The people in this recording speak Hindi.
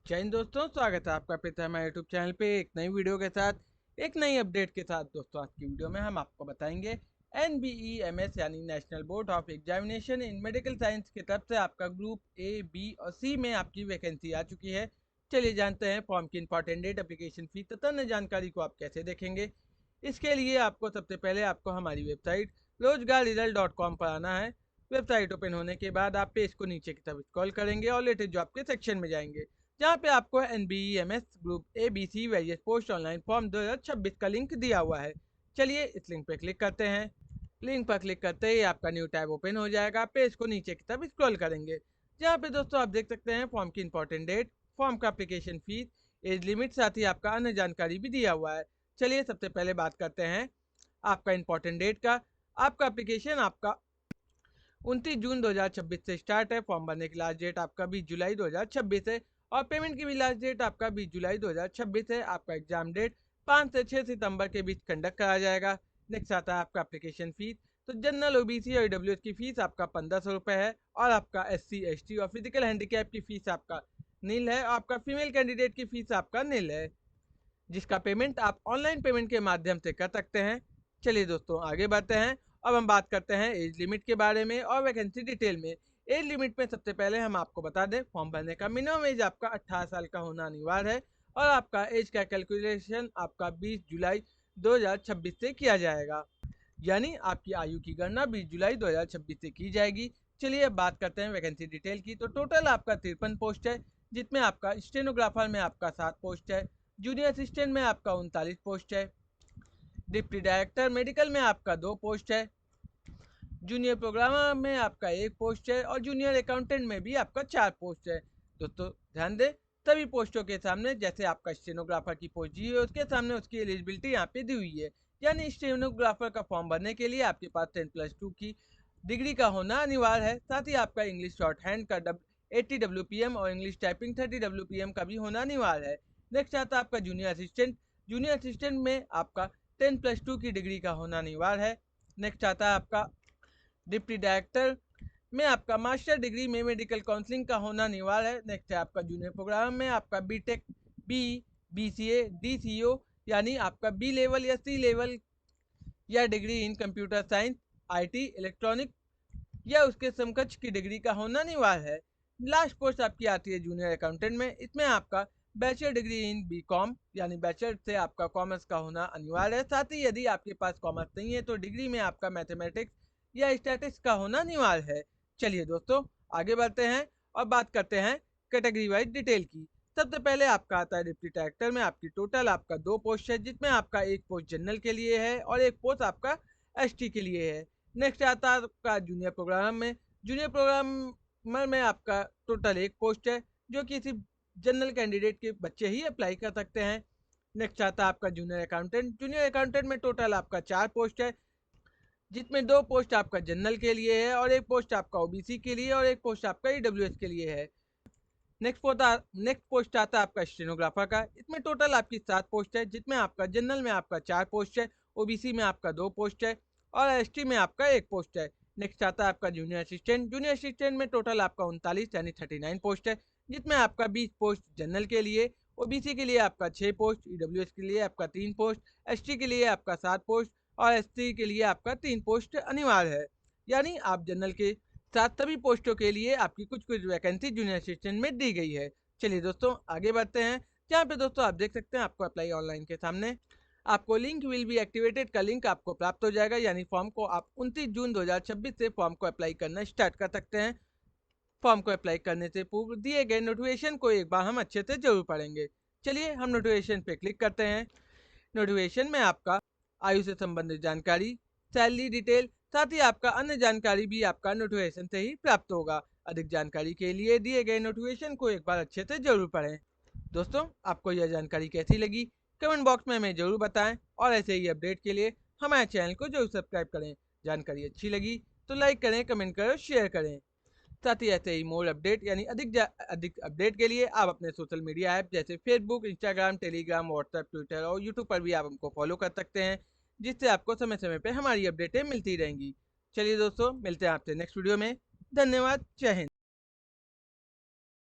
जय हिंद दोस्तों, स्वागत है आपका फिर से हमारे यूट्यूब चैनल पे एक नई वीडियो के साथ, एक नई अपडेट के साथ। दोस्तों आज की वीडियो में हम आपको बताएंगे NBEMS यानी national board of examination in medical science की तरफ से आपका ग्रुप ए, बी और सी में आपकी वैकेंसी आ चुकी है। चलिए जानते हैं फॉर्म की इंपॉर्टेंट डेट, एप्लीकेशन फीस तथा अन्य जानकारी को आप कैसे देखेंगे। इसके लिए आपको सबसे पहले आपको हमारी वेबसाइट रोजगार पर आना है। वेबसाइट ओपन होने के बाद आप पेज को नीचे की तरफ स्क्रॉल करेंगे और लेटेस्ट जॉब के सेक्शन में जाएंगे, जहाँ पे आपको NBEMS group ABC various post online form 2026 का लिंक दिया हुआ है। चलिए इस लिंक पे क्लिक करते हैं। लिंक पर क्लिक करते ही आपका न्यू टैब ओपन हो जाएगा। पेज को नीचे की तरफ स्क्रॉल करेंगे, जहाँ पे दोस्तों आप देख सकते हैं फॉर्म की इंपॉर्टेंट डेट, फॉर्म का एप्लीकेशन फीस, एज लिमिट, साथ ही आपका अन्य जानकारी भी दिया हुआ है। चलिए सबसे पहले बात करते हैं आपका इंपॉर्टेंट डेट का। आपका एप्लीकेशन आपका 29 जून 2026 से स्टार्ट है। फॉर्म भरने की लास्ट डेट आपका 20 जुलाई 2026 है और पेमेंट की भी लास्ट डेट आपका 20 जुलाई 2026 है। आपका एग्जाम डेट 5 से 6 सितंबर के बीच कंडक्ट करा जाएगा। नेक्स्ट आता है आपका एप्लीकेशन फीस। तो जनरल, ओबीसी और ईडब्ल्यूएस की फीस आपका 1500 रुपये है और आपका SC ST और फिजिकल हैंडीकैप की फीस आपका नील है। आपका फीमेल कैंडिडेट की फीस आपका नील है, जिसका पेमेंट आप ऑनलाइन पेमेंट के माध्यम से कर सकते हैं। चलिए दोस्तों आगे बढ़ते हैं। अब हम बात करते हैं एज लिमिट के बारे में और वैकेंसी डिटेल में। एज लिमिट में सबसे पहले हम आपको बता दें, फॉर्म भरने का मिनिमम एज आपका 18 साल का होना अनिवार्य है और आपका एज का कैलकुलेशन आपका 20 जुलाई 2026 से किया जाएगा, यानी आपकी आयु की गणना 20 जुलाई 2026 से की जाएगी। चलिए अब बात करते हैं वैकेंसी डिटेल की। तो टोटल आपका 53 पोस्ट है, जिसमें आपका स्टेनोग्राफर में आपका 7 पोस्ट है, जूनियर असिस्टेंट में आपका 39 पोस्ट है, डिप्टी डायरेक्टर मेडिकल में आपका 2 पोस्ट है, जूनियर प्रोग्रामर में आपका 1 पोस्ट है और जूनियर अकाउंटेंट में भी आपका 4 पोस्ट है। दोस्तों ध्यान दें, सभी पोस्टों के सामने जैसे आपका स्टेनोग्राफर की पोस्ट दी है उसके सामने उसकी एलिजिबिलिटी यहाँ पे दी हुई है, यानी स्टेनोग्राफर का फॉर्म भरने के लिए आपके पास 10+2 की डिग्री का होना अनिवार्य है। साथ ही आपका इंग्लिश शॉर्ट हैंड का 80 WPM और इंग्लिश टाइपिंग 30 WPM का भी होना अनिवार्य है। नेक्स्ट आता है आपका जूनियर असिस्टेंट। जूनियर असिस्टेंट में आपका 10+2 की डिग्री का होना अनिवार्य है। नेक्स्ट आता है आपका डिप्टी डायरेक्टर में आपका मास्टर डिग्री में मेडिकल काउंसलिंग का होना अनिवार्य है। नेक्स्ट है आपका जूनियर प्रोग्राम में आपका बीटेक, BCA, DCO यानी आपका B लेवल या C लेवल या degree in computer science, IT, electronic या उसके समकक्ष की डिग्री का होना अनिवार्य है। लास्ट पोस्ट आपकी आती है जूनियर अकाउंटेंट में। इसमें आपका बैचलर डिग्री इन BCom यानी बैचलर से आपका कॉमर्स का होना अनिवार्य है। साथ ही यदि आपके पास कॉमर्स नहीं है तो डिग्री में आपका मैथमेटिक्स या स्टैटिस्टिक्स का होना अनिवार्य है। चलिए दोस्तों आगे बढ़ते हैं और बात करते हैं कैटेगरी वाइज डिटेल की। सबसे पहले आपका आता है डिप्टी डायरेक्टर में आपकी टोटल आपका 2 पोस्ट है, जिसमें आपका 1 पोस्ट जनरल के लिए है और 1 पोस्ट आपका ST के लिए है। नेक्स्ट आता है आपका जूनियर प्रोग्राम में। जूनियर प्रोग्रामर में आपका टोटल 1 पोस्ट है, जो कि सिर्फ जनरल कैंडिडेट के बच्चे ही अप्लाई कर सकते हैं। नेक्स्ट आता है आपका जूनियर अकाउंटेंट। जूनियर अकाउंटेंट में टोटल आपका 4 पोस्ट है, जिसमें 2 पोस्ट आपका जनरल के लिए है और 1 पोस्ट आपका OBC के लिए और 1 पोस्ट आपका EWS के लिए है। नेक्स्ट पोस्ट आता है आपका स्टेनोग्राफर का। इसमें टोटल आपकी 7 पोस्ट है, जिसमें आपका जनरल में आपका 4 पोस्ट है, OBC में आपका 2 पोस्ट है और ST में आपका 1 पोस्ट है। नेक्स्ट आता है आपका जूनियर असिस्टेंट। जूनियर असिस्टेंट में टोटल आपका 39 यानी 39 पोस्ट है, जिसमें आपका 20 पोस्ट जनरल के लिए, OBC के लिए आपका 6 पोस्ट, EWS के लिए आपका 3 पोस्ट, ST के लिए आपका 7 पोस्ट और SC के लिए आपका 3 पोस्ट अनिवार्य है। यानी आप जनरल के साथ सभी पोस्टों के लिए आपकी कुछ कुछ वैकेंसी जूनियर असिस्टेंट में दी गई है। चलिए दोस्तों आगे बढ़ते हैं, जहाँ पे दोस्तों आप देख सकते हैं आपको अप्लाई ऑनलाइन के सामने आपको लिंक विल बी एक्टिवेटेड का लिंक आपको प्राप्त हो जाएगा, यानी फॉर्म को आप 29 जून 2026 से फॉर्म को अप्लाई करना स्टार्ट कर सकते हैं। फॉर्म को अप्लाई करने से पूर्व दिए गए नोटिफिकेशन को एक बार हम अच्छे से जरूर पढ़ेंगे। चलिए हम नोटिफिकेशन पे क्लिक करते हैं। नोटिफिकेशन में आपका आयु से संबंधित जानकारी, सैलरी डिटेल, साथ ही आपका अन्य जानकारी भी आपका नोटिफिकेशन से ही प्राप्त होगा। अधिक जानकारी के लिए दिए गए नोटिफिकेशन को एक बार अच्छे से जरूर पढ़ें। दोस्तों आपको यह जानकारी कैसी लगी कमेंट बॉक्स में हमें जरूर बताएं और ऐसे ही अपडेट के लिए हमारे चैनल को जरूर सब्सक्राइब करें। जानकारी अच्छी लगी तो लाइक करें, कमेंट करें, शेयर करें। साथ ही ऐसे ही मोर अपडेट यानी अधिक अपडेट के लिए आप अपने सोशल मीडिया ऐप जैसे Facebook, Instagram, Telegram, WhatsApp, Twitter और यूट्यूब पर भी आप हमको फॉलो कर सकते हैं, जिससे आपको समय समय पर हमारी अपडेटें मिलती रहेंगी। चलिए दोस्तों मिलते हैं आपसे नेक्स्ट वीडियो में। धन्यवाद। जय हिंद।